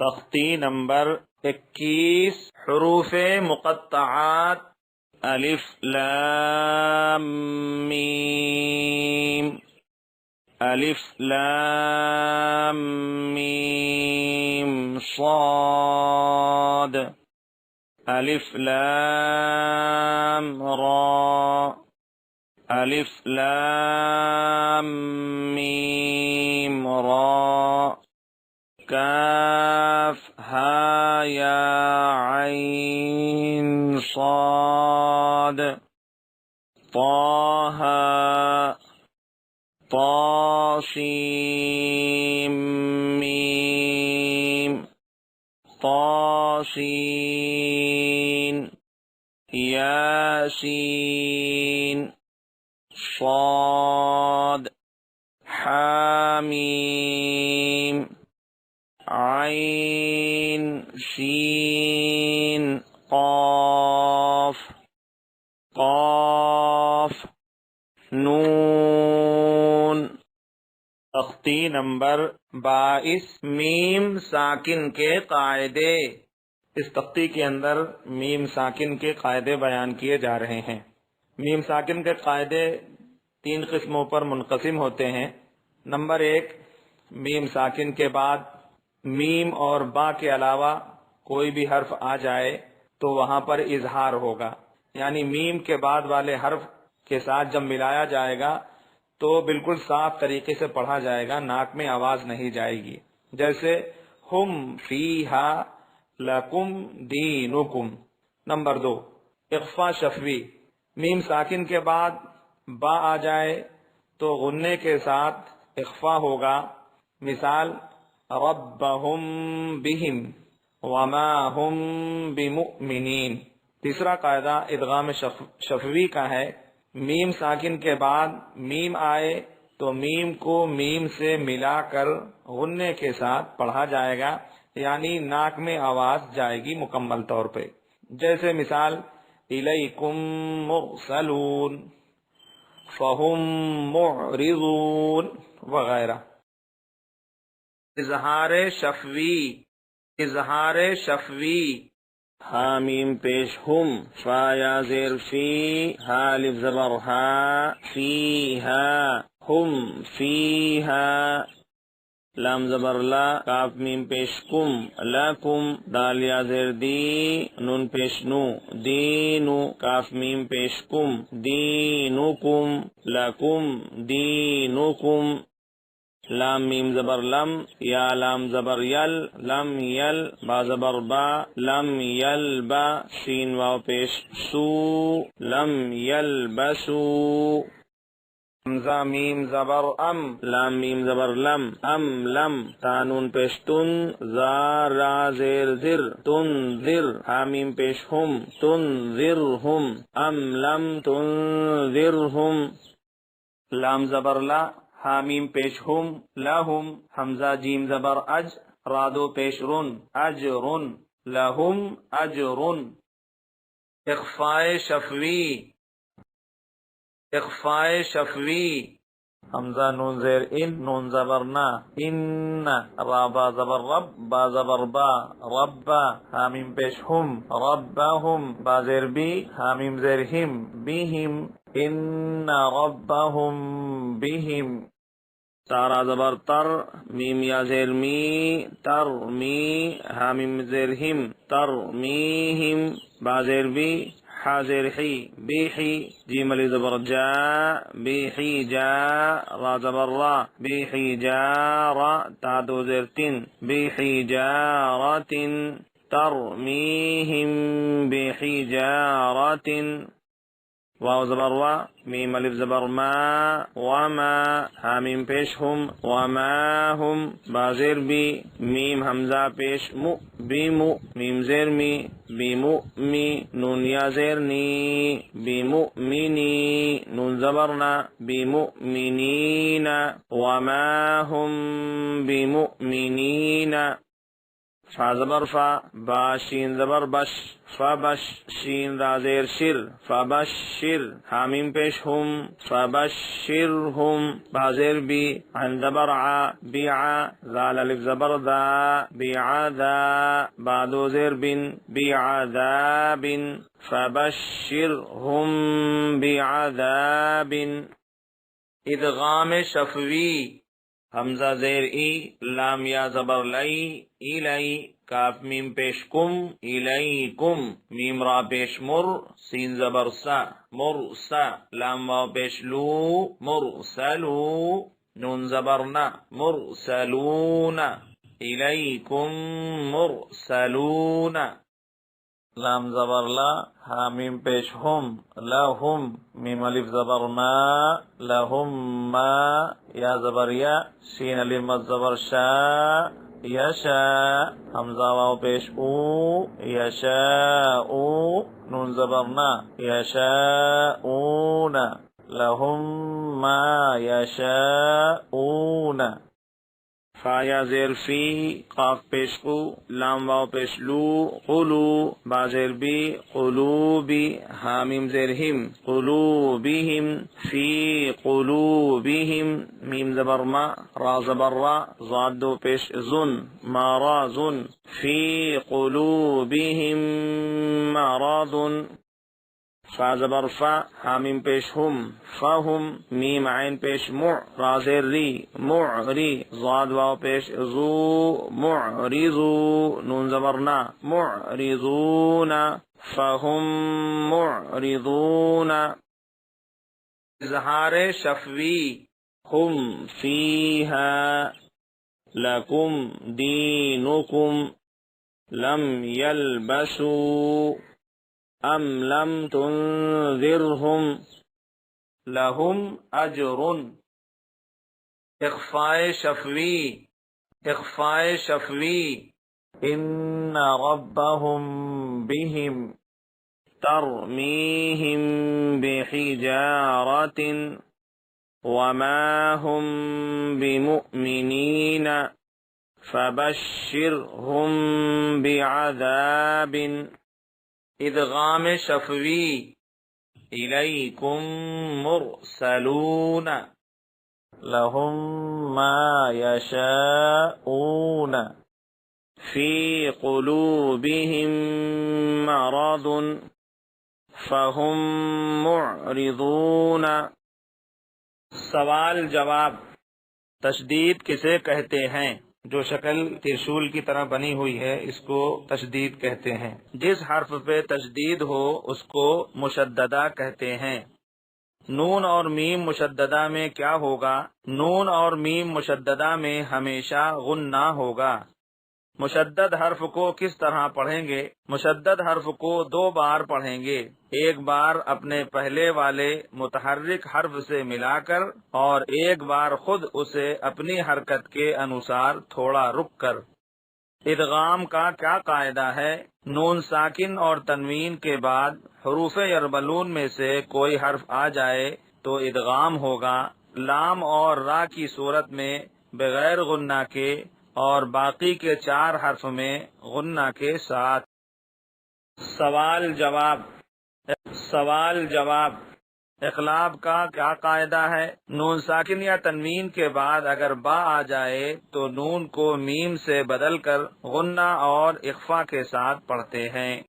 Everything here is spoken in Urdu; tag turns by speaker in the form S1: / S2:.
S1: تختی نمبر 21 حروف مقطعات الف لام میم، الف لام میم صاد، الف لام را، الف لام میم را، کاف ہا یا عین صاد، طہ طا سین میم، طا سین، یاسین صاد، حامیم، عین سین قاف، قاف نون۔ تختی نمبر 22 میم ساکن کے قاعدے۔ اس تختی کے اندر میم ساکن کے قاعدے بیان کیے جا رہے ہیں۔ میم ساکن کے قاعدے 3 قسموں پر منقسم ہوتے ہیں۔ نمبر 1، میم ساکن کے بعد میم اور با کے علاوہ کوئی بھی حرف آ جائے تو وہاں پر اظہار ہوگا، یعنی میم کے بعد والے حرف کے ساتھ جب ملایا جائے گا تو بالکل صاف طریقے سے پڑھا جائے گا، ناک میں آواز نہیں جائے گی۔ جیسے ہم فیہا لکم دینکم۔ نمبر 2، اخفا شفوی۔ میم ساکن کے بعد با آ جائے تو غنے کے ساتھ اخفا ہوگا۔ مثال ربہم بہم وما ہم بمؤمنین۔ تیسرا قاعدہ ادغام شفوی کا ہے۔ میم ساکن کے بعد میم آئے تو میم کو میم سے ملا کر غنے کے ساتھ پڑھا جائے گا، یعنی ناک میں آواز جائے گی مکمل طور پہ۔ جیسے مثال الیکم مرسلون، فہم معرضون وغیرہ۔ اظہار شفوی، اظہار شفوی۔ حامیم پیش ہم، فا یا زیر فی، ہا الف زبر ہا، فیہا ہم فیہا، لام زبر لا، کاف میم پیش کم، لکم، دال یا زیر دی، نون پیش نو، دینو، کاف میم پیش کم، دینکم، لکم دینکم، لام میم زبر لم، یا لام زبر یل، لم یل، با زبر با، لم یل با، سین واو پیش سو، لم یل بسو، حمزہ میم زبر ام، لام میم زبر لم، ام لم، تانون پیش تن، زا را زیر زر، تن زر، حامیم پیش ہم، تن زر ہم، ام لم تن زر ہم، لام زبر لا، حامیم پیش ہم، لہم، حمزہ جیم زبر اج، رادو پیش رن، اجرن، لہم اجرن۔ اخفائے شفوی، اخفائے شفوی۔ حمزہ نون زیر ان، نون زبر نا، ان، را با زبر رب، با زبر با، ربا، حامیم پیش ہم، ربہم، با زیر بی، حامیم زیر ہم، بیہم، ان ربہم بہم۔ تارا زبر تر، میم یا زیر می، تر می، حامیم زیر ہم، تر میہم، با زیر بی، حا زیر حی، بیحی، جیم علی زبر جا، بیحی جا، را زبر را، بیحی جارا، تا دو زیر تن، بیحی جارتن، ترمیہم بحجارت، واو زبر وا، میم الف زبر ما، وما، حامیم پیش ہم، وما ہم، با زیر بی، میم حمزہ پیش مو، بیمو، میم زیر می، بیمو می، نون یا زیر نی، بیمؤمنی، نون زبرنا، بیمؤمنین، وما ہم بمؤمنین۔ فا زبر فا، با شین زبر بش، فبش شین را زیر شر، فبشر، حامیم پیش ہم، فبشرهم، با زیر بی، عین زبر ع، بیع، ذال الف زبر دا، بیعذا، با دو زیر بن، بیعذاب، فبشرهم بعذاب. ادغام شفوی، حمزہ زیر ای، لام یا زبر لئی، الی، کاف میم پیش کم، الیکم، میم را پیش مر، سین زبر سا، مرسا، لام واو پیش لو، مرسلو، نون زبر نا، مرسلون، الیکم مرسلون، لام زبر لا، حامیم پیش ہم، لہم، میم الف زبر ما، لہم ما، یا زبر یا، شین الف مد زبر شا، یشا، حمزہ واو پیش او، یشاء، نون زبر نا، یشاءون، لہم ما یشاءون. فا یا زیر فی، قاف پیش قو، لام واو پیش لو، قلو، با زیر بی، قلوبی، حامیم زیر ہم، قلوبہم، فی قلوبہم، میم زبر ما، را زبر را، ضاد دو پیش زن، مرض، فی قلوبہم مرض. فا زبر فا، حامیم پیش ہم، فہم، میم عین پیش مع، را زیر ری، معری، ضاد واو پیش زو، معرضو، نون زبر نا، معرضون، فہم معرضون. اظہار شفوی، ہم فیہا، لکم دینکم، لم یلبسوا، ام لم تنذرهم لهم اجر. اخفاء شفوی، اخفاء شفوی، ان ربهم بهم ترمیہم بحجارة وما هم بمؤمنین فبشرهم بعذاب. ادغام شفوی، الیکم مرسلون، لہم ما یشاءون، فی قلوبہم مرض فہم معرضون. سوال جواب. تشدید کسے کہتے ہیں؟ جو شکل ترشول کی طرح بنی ہوئی ہے اس کو تشدید کہتے ہیں. جس حرف پہ تشدید ہو اس کو مشددہ کہتے ہیں. نون اور میم مشددہ میں کیا ہوگا؟ نون اور میم مشددہ میں ہمیشہ غنہ ہوگا. مشدد حرف کو کس طرح پڑھیں گے؟ مشدد حرف کو دو بار پڑھیں گے، ایک بار اپنے پہلے والے متحرک حرف سے ملا کر اور ایک بار خود اسے اپنی حرکت کے انوسار تھوڑا رک کر. ادغام کا کیا قاعدہ ہے؟ نون ساکن اور تنوین کے بعد حروف یربلون میں سے کوئی حرف آ جائے تو ادغام ہوگا. لام اور را کی صورت میں بغیر غنہ کے اور باقی کے 4 حرف میں غنہ کے ساتھ. سوال جواب. سوال جواب. اقلاب کا کیا قاعدہ ہے؟ نون ساکن یا تنوین کے بعد اگر با آ جائے تو نون کو میم سے بدل کر غنہ اور اخفا کے ساتھ پڑھتے ہیں.